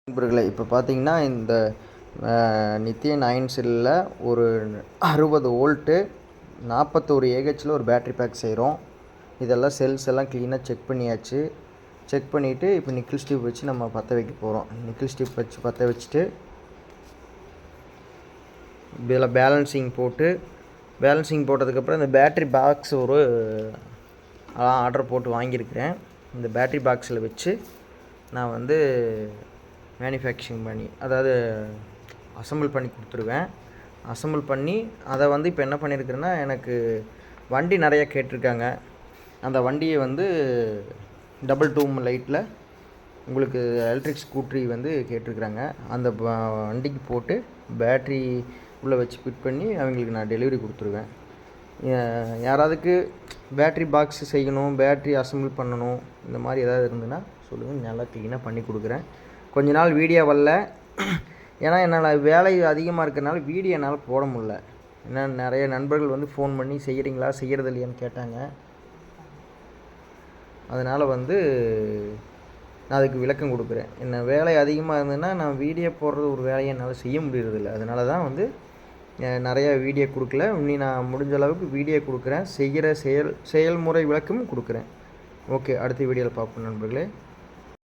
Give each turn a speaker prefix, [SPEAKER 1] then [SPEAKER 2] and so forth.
[SPEAKER 1] நண்பர்களே, இப்போ பார்த்தீங்கன்னா இந்த நித்தியன் அயன் செல்லில் ஒரு 60 வோல்ட்டு 41 ஏஹெச்சில் ஒரு பேட்ரி பேக் செய்கிறோம். இதெல்லாம் செல்ஸ் எல்லாம் க்ளீனாக செக் பண்ணியாச்சு. செக் பண்ணிவிட்டு இப்போ நிக்கில் ஸ்டிப் வச்சு நம்ம பற்ற வைக்க போகிறோம். நிக்கில் ஸ்டிப் வச்சு பற்ற வச்சுட்டு இதில் பேலன்சிங் போட்டதுக்கப்புறம் இந்த பேட்ரி பாக்ஸ் ஒரு ஆர்டர் போட்டு வாங்கியிருக்கிறேன். இந்த பேட்ரி பாக்ஸில் வச்சு நான் வந்து மேனுஃபேக்சரிங் பண்ணி, அதாவது அசம்பிள் பண்ணி கொடுத்துருவேன். அசம்பிள் பண்ணி அதை வந்து இப்போ என்ன பண்ணியிருக்கிறேன்னா, எனக்கு வண்டி நிறைய கேட்டிருக்காங்க. அந்த வண்டியை வந்து டபுள் டூம் லைட்டில் உங்களுக்கு எலக்ட்ரிக் ஸ்கூட்ரி வந்து கேட்டிருக்குறாங்க. அந்த வண்டிக்கு போட்டு பேட்ரி உள்ளே வச்சு ஃபிட் பண்ணி அவங்களுக்கு நான் டெலிவரி கொடுத்துருவேன். யாராவதுக்கு பேட்ரி பாக்ஸ் செய்யணும், பேட்ரி அசம்பிள் பண்ணணும், இந்த மாதிரி ஏதாவது இருந்ததுன்னா சொல்லுங்கள், நல்லா க்ளீனாக பண்ணி கொடுக்குறேன். கொஞ்ச நாள் வீடியோ வரல, ஏன்னா என்னால் வேலை அதிகமாக இருக்கிறனால வீடியோ என்னால் போட முடில. ஏன்னா நிறைய நண்பர்கள் வந்து ஃபோன் பண்ணி செய்கிறீங்களா செய்கிறது இல்லையான்னு கேட்டாங்க. அதனால் வந்து நான் அதுக்கு விளக்கம் கொடுக்குறேன். என்ன வேலை அதிகமாக இருந்ததுன்னா நான் வீடியோ போடுறது ஒரு வேலையை என்னால் செய்ய முடியறதில்ல. அதனால தான் வந்து நிறையா வீடியோ கொடுக்கல. இன்னி நான் முடிஞ்ச அளவுக்கு வீடியோ கொடுக்குறேன், செய்கிற செயல்முறை விளக்கமும் கொடுக்குறேன். ஓகே, அடுத்த வீடியோவில் பார்ப்போம் நண்பர்களே.